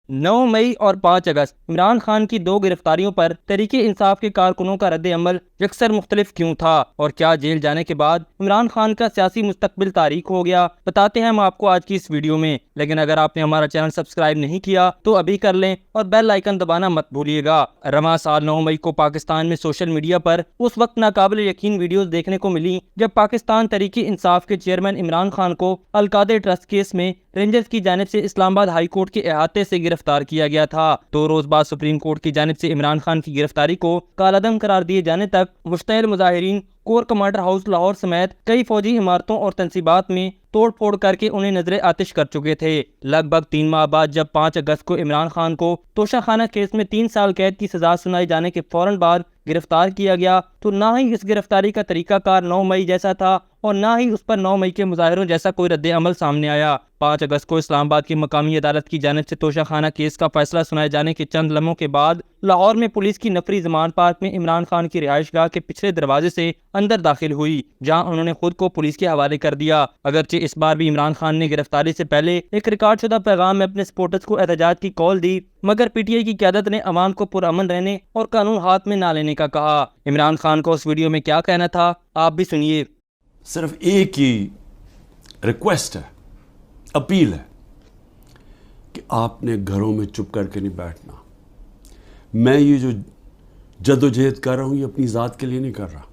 9 मई और 5 अगस्त इमरान खान की 2 गिरफ्तारियों पर तहरीक इंसाफ के कारकुनों का रद्द अमल यकसर मुख्तलिफ क्यों था और क्या जेल जाने के बाद इमरान खान का सियासी मुस्तकबिल तारीख हो गया, बताते हैं हम आपको आज की इस वीडियो में। लेकिन अगर आपने हमारा चैनल सब्सक्राइब नहीं किया तो अभी कर लें और बेल आइकन दबाना मत भूलिएगा। रवां साल 9 मई को पाकिस्तान में सोशल मीडिया पर उस वक्त नाकाबिल यकीन वीडियोस देखने को मिली जब पाकिस्तान तहरीक इंसाफ के चेयरमैन इमरान खान को अलकादे ट्रस्ट केस में रेंजर्स की जानिब से इस्लामाबाद हाई कोर्ट के अहाते से गिरफ्तार किया गया था। 2 रोज बाद सुप्रीम कोर्ट की जानिब से इमरान खान की गिरफ्तारी को कालादम करार दिए जाने तक मुश्तइल मुजाहिरीन कोर कमांडर हाउस लाहौर समेत कई फौजी इमारतों और तंसीबात में तोड़ फोड़ करके उन्हें नजरे आतिश कर चुके थे। लगभग 3 माह बाद जब 5 अगस्त को इमरान खान को तोशाखाना केस में 3 साल कैद की सजा सुनाई जाने के फौरन बाद गिरफ्तार किया गया तो ना ही इस गिरफ्तारी का तरीकाकार 9 मई जैसा था और ना ही उस पर 9 मई के मुजाहिरों जैसा कोई रद्द अमल सामने आया। 5 अगस्त को इस्लामाबाद की मकामी अदालत की जानिब से तोशाखाना केस का फैसला सुनाए जाने के चंद लम्हों के बाद लाहौर में पुलिस की नफरी जमान पार्क में इमरान खान की रिहाइशगाह के पिछले दरवाजे से अंदर दाखिल हुई, जहां उन्होंने खुद को पुलिस के हवाले कर दिया। अगरचे इस बार भी इमरान खान ने गिरफ्तारी से पहले एक रिकॉर्ड शुदा पैगाम में अपने सपोर्टर्स को एहतजाज की कॉल दी, मगर पीटीआई की क़यादत ने अवाम को पुरअमन रहने और कानून हाथ में ना लेने का कहा। इमरान खान को उस वीडियो में क्या कहना था, आप भी सुनिए। सिर्फ एक ही रिक्वेस्ट है, अपील है कि आपने घरों में चुप करके नहीं बैठना। मैं ये जो जदोजहद कर रहा हूँ ये अपनी ज़ात के लिए नहीं कर रहा,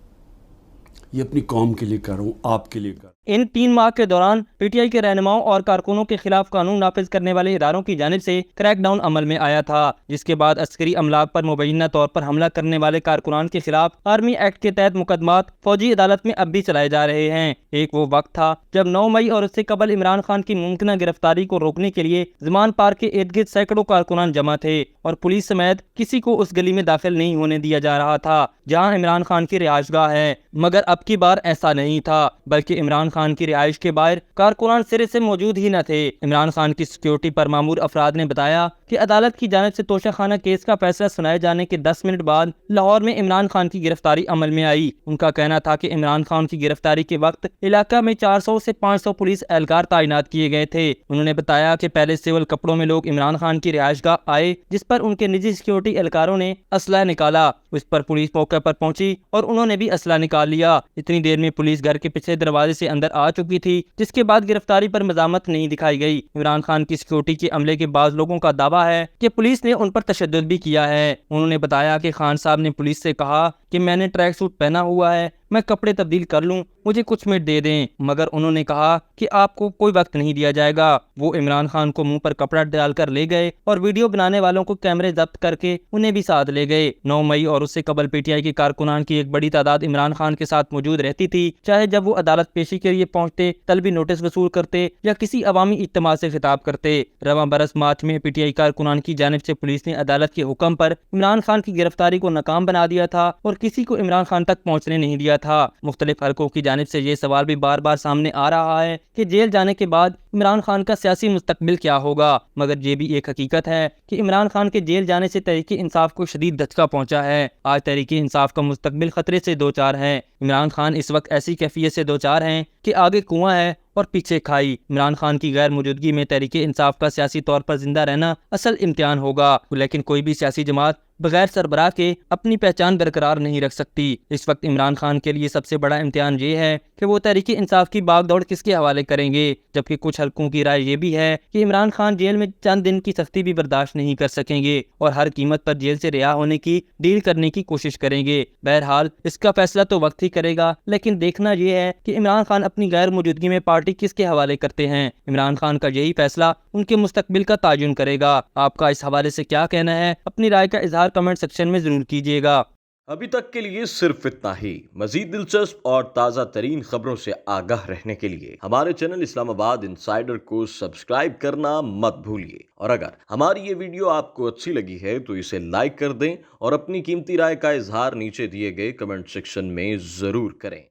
ये अपनी कौम के लिए कर रहा हूँ, आपके लिए कर रहा हूँ। इन 3 माह के दौरान पीटीआई के रहनुमाओं और कारकुनों के खिलाफ कानून नाफिज करने वाले इदारों की जानिब से क्रैकडाउन अमल में आया था, जिसके बाद अस्करी अमलाक पर मुबैना तौर पर हमला करने वाले कारकुनान के खिलाफ आर्मी एक्ट के तहत मुकदमात फौजी अदालत में अब भी चलाए जा रहे हैं। एक वो वक्त था जब 9 मई और उससे कबल इमरान खान की मुमकिन गिरफ्तारी को रोकने के लिए जमान पार्क के इर्द गिर्द सैकड़ों कारकुनान जमा थे और पुलिस समेत किसी को उस गली में दाखिल नहीं होने दिया जा रहा था जहाँ इमरान खान की रिहाइशगाह है। मगर अब की बार ऐसा नहीं था, बल्कि इमरान खान की रिहाइश के बाहर कारकुनान सिरे से मौजूद ही न थे। इमरान खान की सिक्योरिटी पर मामूर अफराद ने बताया कि अदालत की जानिब से तोशाखाना केस का फैसला सुनाए जाने के 10 मिनट बाद लाहौर में इमरान खान की गिरफ्तारी अमल में आई। उनका कहना था कि इमरान खान की गिरफ्तारी के वक्त इलाका में 400 से 500 पुलिस एहलकार तैनात किए गए थे। उन्होंने बताया कि पहले सिविल कपड़ों में लोग इमरान खान की रिहाइशगाह आए, जिस पर उनके निजी सिक्योरिटी एहलकारों ने असला निकाला। उस पर पुलिस मौके पर पहुंची और उन्होंने भी असला निकाल लिया। इतनी देर में पुलिस घर के पिछले दरवाजे से अंदर आ चुकी थी, जिसके बाद गिरफ्तारी पर मज़ामत नहीं दिखाई गई। इमरान खान की सिक्योरिटी के अमले के बाद लोगों का दावा है कि पुलिस ने उन पर तशद्दुद भी किया है। उन्होंने बताया कि खान साहब ने पुलिस से कहा कि मैंने ट्रैक सूट पहना हुआ है, मैं कपड़े तब्दील कर लूं, मुझे कुछ मिनट दे दें, मगर उन्होंने कहा कि आपको कोई वक्त नहीं दिया जाएगा। वो इमरान खान को मुंह पर कपड़ा डालकर ले गए और वीडियो बनाने वालों को कैमरे जब्त करके उन्हें भी साथ ले गए। 9 मई और उससे कबल पीटीआई के कारकुनान की एक बड़ी तादाद इमरान खान के साथ मौजूद रहती थी, चाहे जब वो अदालत पेशी के लिए पहुंचते, तलबी नोटिस वसूल करते या किसी अवामी इज्तिमा से खिताब करते। रवां बरस मार्च में पीटीआई कारकुनान की जानिब से पुलिस ने अदालत के हुक्म पर इमरान खान की गिरफ्तारी को नाकाम बना दिया था और किसी को इमरान खान तक पहुंचने नहीं दिया था। मुख्तलिफ हलकों की जानिब से ये सवाल भी बार बार सामने आ रहा है कि जेल जाने के बाद इमरान खान का सियासी मुस्तकबिल क्या होगा, मगर ये भी एक हकीकत है कि इमरान खान के जेल जाने से तहरीक इंसाफ को शदीद धचका पहुंचा है। आज तहरीक इंसाफ का मुस्तकबिल खतरे से दो चार है। इमरान खान इस वक्त ऐसी कैफियत से दो चार हैं कि आगे कुआं है और पीछे खाई। इमरान खान की गैर मौजूदगी में तहरीक इंसाफ का सियासी तौर पर जिंदा रहना असल इम्तिहान होगा, लेकिन कोई भी सियासी जमात बगैर सरबराह के अपनी पहचान बरकरार नहीं रख सकती। इस वक्त इमरान खान के लिए सबसे बड़ा इम्तिहान ये है कि वो तहरीक इंसाफ की बागदौड़ किसके हवाले करेंगे, जबकि कुछ हलकों की राय ये भी है कि इमरान खान जेल में चंद दिन की सख्ती भी बर्दाश्त नहीं कर सकेंगे और हर कीमत पर जेल से रिहा होने की डील करने की कोशिश करेंगे। बहरहाल इसका फैसला तो वक्त ही करेगा, लेकिन देखना यह है कि इमरान खान अपनी गैर मौजूदगी में पार्टी किसके हवाले करते हैं। इमरान खान का यही फैसला उनके मुस्तकबिल का तायुन करेगा। आपका इस हवाले से क्या कहना है, अपनी राय का इजहार कमेंट सेक्शन में जरूर कीजिएगा। अभी तक के लिए सिर्फ इतना ही। मजीद दिलचस्प और ताज़ा तरीन खबरों से आगाह रहने के लिए हमारे चैनल इस्लामाबाद इंसाइडर को सब्सक्राइब करना मत भूलिए। और अगर हमारी ये वीडियो आपको अच्छी लगी है तो इसे लाइक कर दें और अपनी कीमती राय का इजहार नीचे दिए गए कमेंट सेक्शन में जरूर करें।